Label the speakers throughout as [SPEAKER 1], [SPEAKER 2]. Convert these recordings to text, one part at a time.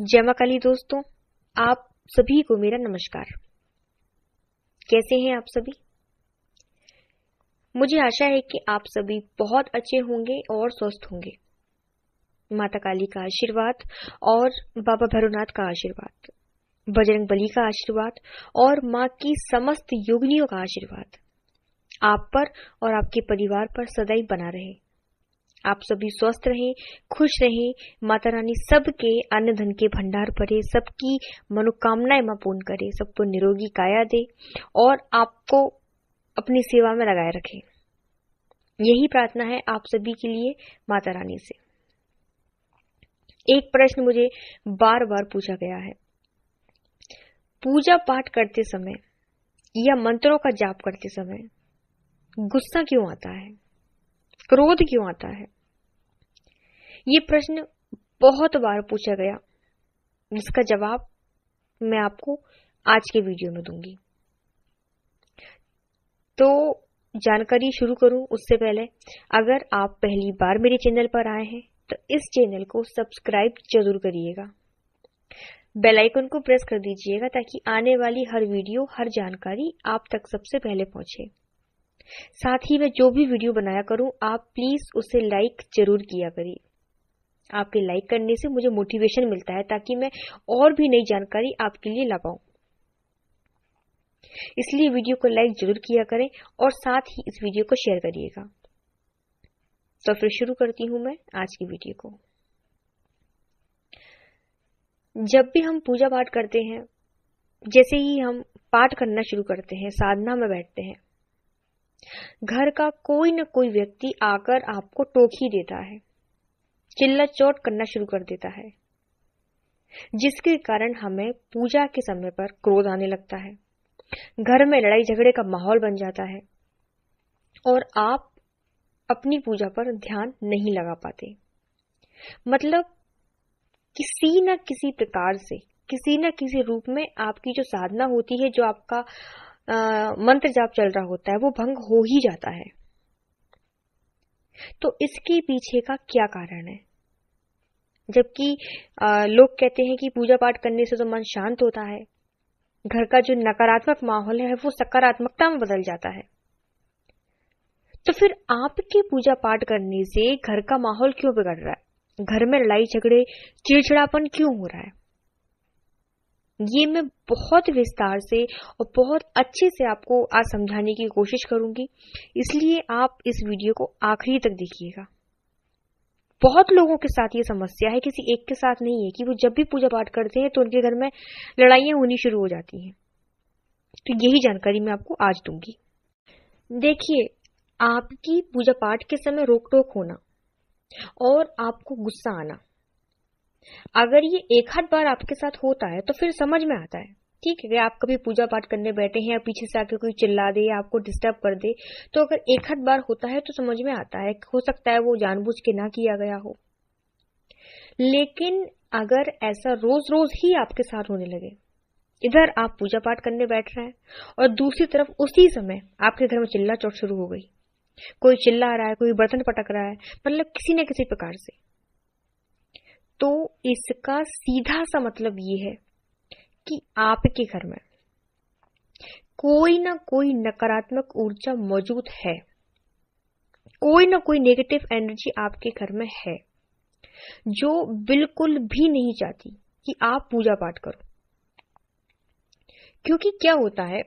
[SPEAKER 1] जय मां काली दोस्तों, आप सभी को मेरा नमस्कार। कैसे हैं आप सभी? मुझे आशा है कि आप सभी बहुत अच्छे होंगे और स्वस्थ होंगे। माता काली का आशीर्वाद और बाबा भैरवनाथ का आशीर्वाद, बजरंग बली का आशीर्वाद और माँ की समस्त योगिनियों का आशीर्वाद आप पर और आपके परिवार पर सदैव बना रहे। आप सभी स्वस्थ रहें, खुश रहें। माता रानी सबके अन्न धन के भंडार भरे, सबकी मनोकामनाएं मां पूर्ण करे, सबको निरोगी काया दे और आपको अपनी सेवा में लगाए रखे। यही प्रार्थना है आप सभी के लिए माता रानी से। एक प्रश्न मुझे बार बार पूछा गया है, पूजा पाठ करते समय या मंत्रों का जाप करते समय गुस्सा क्यों आता है, क्रोध क्यों आता है? ये प्रश्न बहुत बार पूछा गया, जिसका जवाब मैं आपको आज के वीडियो में दूंगी। तो जानकारी शुरू करूं उससे पहले, अगर आप पहली बार मेरे चैनल पर आए हैं तो इस चैनल को सब्सक्राइब जरूर करिएगा, बेल आइकन को प्रेस कर दीजिएगा ताकि आने वाली हर वीडियो, हर जानकारी आप तक सबसे पहले पहुंचे। साथ ही मैं जो भी वीडियो बनाया करूं, आप प्लीज उसे लाइक जरूर किया करिए। आपके लाइक करने से मुझे मोटिवेशन मिलता है ताकि मैं और भी नई जानकारी आपके लिए ला पाऊं। इसलिए वीडियो को लाइक जरूर किया करें और साथ ही इस वीडियो को शेयर करिएगा। तो फिर शुरू करती हूं मैं आज की वीडियो को। जब भी हम पूजा पाठ करते हैं, जैसे ही हम पाठ करना शुरू करते हैं, साधना में बैठते हैं, घर का कोई न कोई व्यक्ति आकर आपको टोक ही देता है, चिल्ला चोट करना शुरू कर देता है, जिसके कारण हमें पूजा के समय पर क्रोध आने लगता है। घर में लड़ाई झगड़े का माहौल बन जाता है और आप अपनी पूजा पर ध्यान नहीं लगा पाते। मतलब किसी न किसी प्रकार से, किसी न किसी रूप में आपकी जो साधना होती है, जो आपका मंत्र जाप चल रहा होता है, वो भंग हो ही जाता है। तो इसके पीछे का क्या कारण है? जबकि लोग कहते हैं कि पूजा पाठ करने से तो मन शांत होता है, घर का जो नकारात्मक माहौल है वो सकारात्मकता में बदल जाता है। तो फिर आपके पूजा पाठ करने से घर का माहौल क्यों बिगड़ रहा है? घर में लड़ाई झगड़े, चिड़चिड़ापन क्यों हो रहा है? ये मैं बहुत विस्तार से और बहुत अच्छे से आपको आज समझाने की कोशिश करूंगी, इसलिए आप इस वीडियो को आखिरी तक देखिएगा। बहुत लोगों के साथ ये समस्या है, किसी एक के साथ नहीं है, कि वो जब भी पूजा पाठ करते हैं तो उनके घर में लड़ाइयां होनी शुरू हो जाती हैं। तो यही जानकारी मैं आपको आज दूंगी। देखिए, आपकी पूजा पाठ के समय रोक टोक होना और आपको गुस्सा आना, अगर ये एक आध बार आपके साथ होता है तो फिर समझ में आता है। ठीक है, आप कभी पूजा पाठ करने बैठे हैं या पीछे से आके कोई चिल्ला दे या आपको डिस्टर्ब कर दे, तो अगर एक आध बार होता है तो समझ में आता है। हो सकता है वो जानबूझ के ना किया गया हो, लेकिन अगर ऐसा रोज रोज ही आपके साथ होने लगे, इधर आप पूजा पाठ करने बैठ रहे हैं और दूसरी तरफ उसी समय आपके घर में चिल्ला चोट शुरू हो गई, कोई चिल्ला रहा है, कोई बर्तन पटक रहा है, मतलब किसी न किसी प्रकार से, तो इसका सीधा सा मतलब ये है कि आपके घर में कोई ना कोई नकारात्मक ऊर्जा मौजूद है, कोई ना कोई नेगेटिव एनर्जी आपके घर में है, जो बिल्कुल भी नहीं चाहती कि आप पूजा पाठ करो। क्योंकि क्या होता है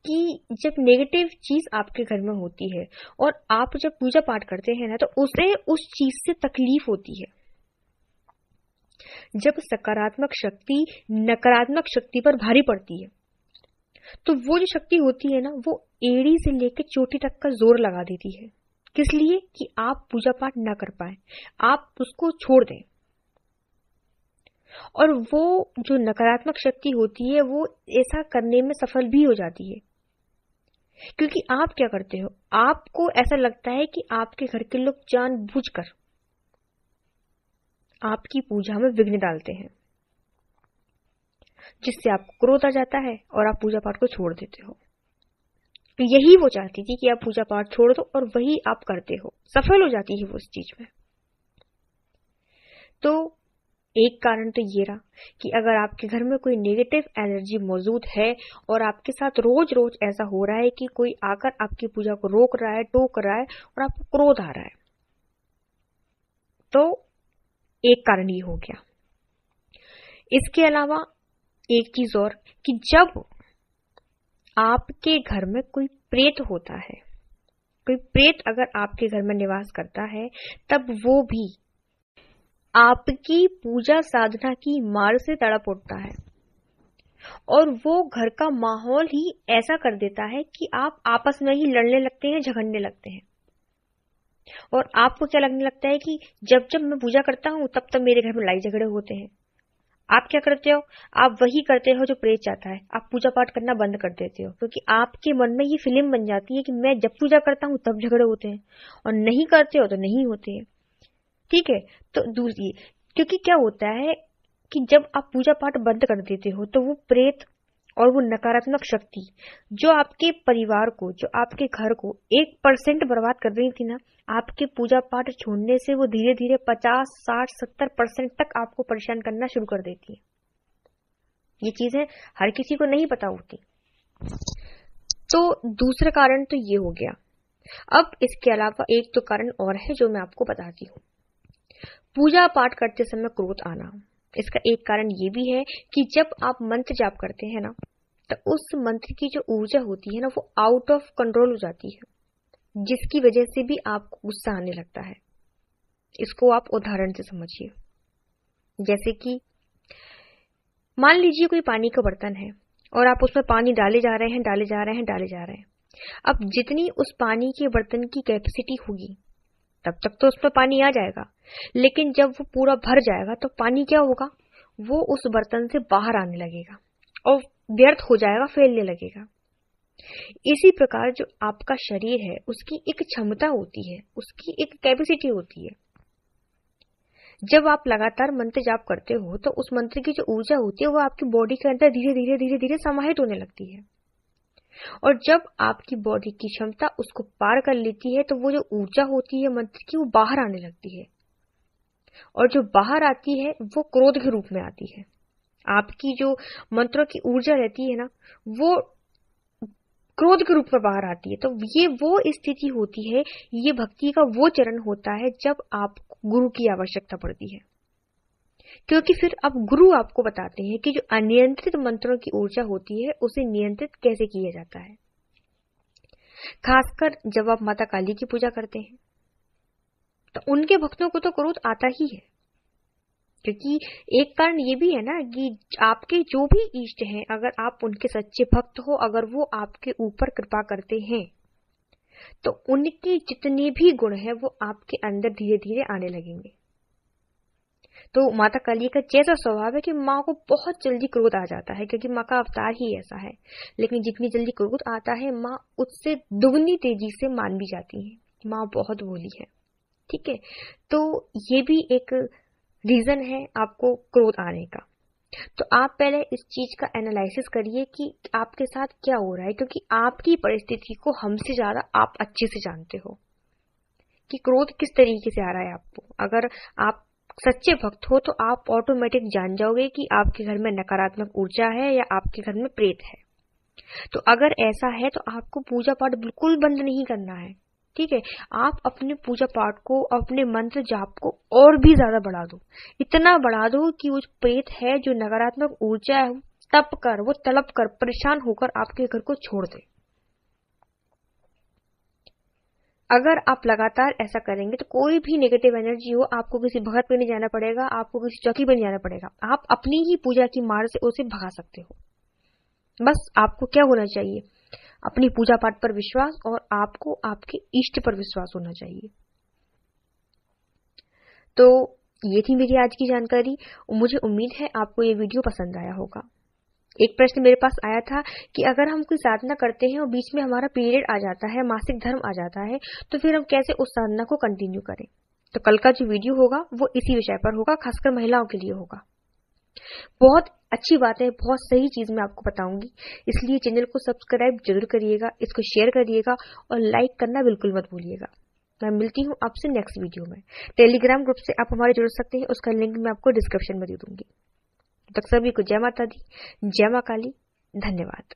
[SPEAKER 1] कि जब नेगेटिव चीज आपके घर में होती है और आप जब पूजा पाठ करते हैं ना, तो उसे उस चीज से तकलीफ होती है। जब सकारात्मक शक्ति नकारात्मक शक्ति पर भारी पड़ती है, तो वो जो शक्ति होती है ना, वो एड़ी से लेकर चोटी तक का जोर लगा देती है। किस लिए? कि आप पूजा पाठ ना कर पाए, आप उसको छोड़ दें। और वो जो नकारात्मक शक्ति होती है वो ऐसा करने में सफल भी हो जाती है, क्योंकि आप क्या करते हो, आपको ऐसा लगता है कि आपके घर के लोग जानबूझकर आपकी पूजा में विघ्न डालते हैं, जिससे आपको क्रोध आ जाता है और आप पूजा पाठ को छोड़ देते हो। तो यही वो चाहती थी कि आप पूजा पाठ छोड़ दो, और वही आप करते हो, सफल हो जाती है वो उस चीज में। तो एक कारण तो ये रहा कि अगर आपके घर में कोई नेगेटिव एनर्जी मौजूद है और आपके साथ रोज रोज ऐसा हो रहा है कि कोई आकर आपकी पूजा को रोक रहा है, टोक रहा है और आपको क्रोध आ रहा है, तो एक कारण ये हो गया। इसके अलावा एक चीज और कि जब आपके घर में कोई प्रेत होता है, कोई प्रेत अगर आपके घर में निवास करता है, तब वो भी आपकी पूजा साधना की मार से तड़प उठता है और वो घर का माहौल ही ऐसा कर देता है कि आप आपस में ही लड़ने लगते हैं, झगड़ने लगते हैं। और आपको क्या लगने लगता है कि जब जब मैं पूजा करता हूं तब तब मेरे घर में लड़ाई झगड़े होते हैं। आप क्या करते हो? आप वही करते हो जो प्रेत चाहता है। आप पूजा पाठ करना बंद कर देते हो क्योंकि आपके मन में ये फिल्म बन जाती है कि मैं जब पूजा करता हूं तब झगड़े होते हैं और नहीं करते हो तो नहीं होते हैं। ठीक है, तो दूसरी, क्योंकि क्या होता है कि जब आप पूजा पाठ बंद कर देते हो तो वो प्रेत और वो नकारात्मक शक्ति जो आपके परिवार को, जो आपके घर को 1% बर्बाद कर रही थी ना, आपके पूजा पाठ छोड़ने से वो धीरे धीरे 50, 60, 70% तक आपको परेशान करना शुरू कर देती है। ये चीजें हर किसी को नहीं पता होती। तो दूसरा कारण तो ये हो गया। अब इसके अलावा एक तो कारण और है जो मैं आपको बताती हूँ। पूजा पाठ करते समय क्रोध आना, इसका एक कारण ये भी है कि जब आप मंत्र जाप करते हैं ना, तो उस मंत्र की जो ऊर्जा होती है ना, वो आउट ऑफ कंट्रोल हो जाती है, जिसकी वजह से भी आपको गुस्सा आने लगता है। इसको आप उदाहरण से समझिए। जैसे कि मान लीजिए कोई पानी का बर्तन है और आप उसमें पानी डाले जा रहे हैं, डाले जा रहे हैं, डाले जा रहे हैं। अब जितनी उस पानी के बर्तन की कैपेसिटी होगी तब तक तो उसमें पानी आ जाएगा, लेकिन जब वो पूरा भर जाएगा तो पानी क्या होगा? वो उस बर्तन से बाहर आने लगेगा और व्यर्थ हो जाएगा, फैलने लगेगा। इसी प्रकार जो आपका शरीर है उसकी एक क्षमता होती है, उसकी एक कैपेसिटी होती है। जब आप लगातार मंत्र जाप करते हो तो उस मंत्र की जो ऊर्जा होती है वो आपकी बॉडी के अंदर धीरे धीरे धीरे धीरे समाहित होने लगती है और जब आपकी बॉडी की क्षमता उसको पार कर लेती है तो वो जो ऊर्जा होती है मंत्र की वो बाहर आने लगती है और जो बाहर आती है वो क्रोध के रूप में आती है। आपकी जो मंत्रों की ऊर्जा रहती है ना, वो क्रोध के रूप में बाहर आती है। तो ये वो स्थिति होती है, ये भक्ति का वो चरण होता है जब आपको गुरु की आवश्यकता पड़ती है, क्योंकि फिर अब गुरु आपको बताते हैं कि जो अनियंत्रित मंत्रों की ऊर्जा होती है उसे नियंत्रित कैसे किया जाता है। खासकर जब आप माता काली की पूजा करते हैं तो उनके भक्तों को तो क्रोध आता ही है, क्योंकि एक कारण ये भी है ना कि आपके जो भी इष्ट हैं, अगर आप उनके सच्चे भक्त हो, अगर वो आपके ऊपर कृपा करते हैं तो उनके जितने भी गुण हैं वो आपके अंदर धीरे धीरे आने लगेंगे। तो माता काली का जैसा स्वभाव है कि माँ को बहुत जल्दी क्रोध आ जाता है, क्योंकि माँ का अवतार ही ऐसा है, लेकिन जितनी जल्दी क्रोध आता है माँ उससे दुगनी तेजी से मान भी जाती है। माँ बहुत भोली है। ठीक है, तो ये भी एक रीजन है आपको क्रोध आने का। तो आप पहले इस चीज का एनालिसिस करिए कि आपके साथ क्या हो रहा है, क्योंकि आपकी परिस्थिति को हमसे ज्यादा आप अच्छे से जानते हो कि क्रोध किस तरीके से आ रहा है आपको। अगर आप सच्चे भक्त हो तो आप ऑटोमेटिक जान जाओगे कि आपके घर में नकारात्मक ऊर्जा है या आपके घर में प्रेत है। तो अगर ऐसा है तो आपको पूजा पाठ बिल्कुल बंद नहीं करना है। ठीक है, आप अपने पूजा पाठ को, अपने मंत्र जाप को और भी ज्यादा बढ़ा दो, इतना बढ़ा दो कि वो प्रेत है, जो नकारात्मक ऊर्जा है, तप कर, वो तड़प कर, परेशान होकर आपके घर को छोड़ दे। अगर आप लगातार ऐसा करेंगे तो कोई भी नेगेटिव एनर्जी हो, आपको किसी भगत पे नहीं जाना पड़ेगा, आपको किसी चौकी पे नहीं जाना पड़ेगा, आप अपनी ही पूजा की मार से उसे भगा सकते हो। बस आपको क्या होना चाहिए? अपनी पूजा पाठ पर विश्वास और आपको आपके इष्ट पर विश्वास होना चाहिए। तो ये थी मेरी आज की जानकारी। मुझे उम्मीद है आपको ये वीडियो पसंद आया होगा। एक प्रश्न मेरे पास आया था कि अगर हम कोई साधना करते हैं और बीच में हमारा पीरियड आ जाता है, मासिक धर्म आ जाता है, तो फिर हम कैसे उस साधना को कंटिन्यू करें। तो कल का जो वीडियो होगा वो इसी विषय पर होगा, खासकर महिलाओं के लिए होगा। बहुत अच्छी बात है, बहुत सही चीज मैं आपको बताऊंगी, इसलिए चैनल को सब्सक्राइब जरूर करिएगा, इसको शेयर करिएगा और लाइक करना बिल्कुल मत भूलिएगा। मैं मिलती हूँ आपसे नेक्स्ट वीडियो में। टेलीग्राम ग्रुप से आप हमारे जुड़ सकते हैं, उसका लिंक मैं आपको डिस्क्रिप्शन में दे दूंगी। तब तक सभी को जय माता दी, जय मां काली, धन्यवाद।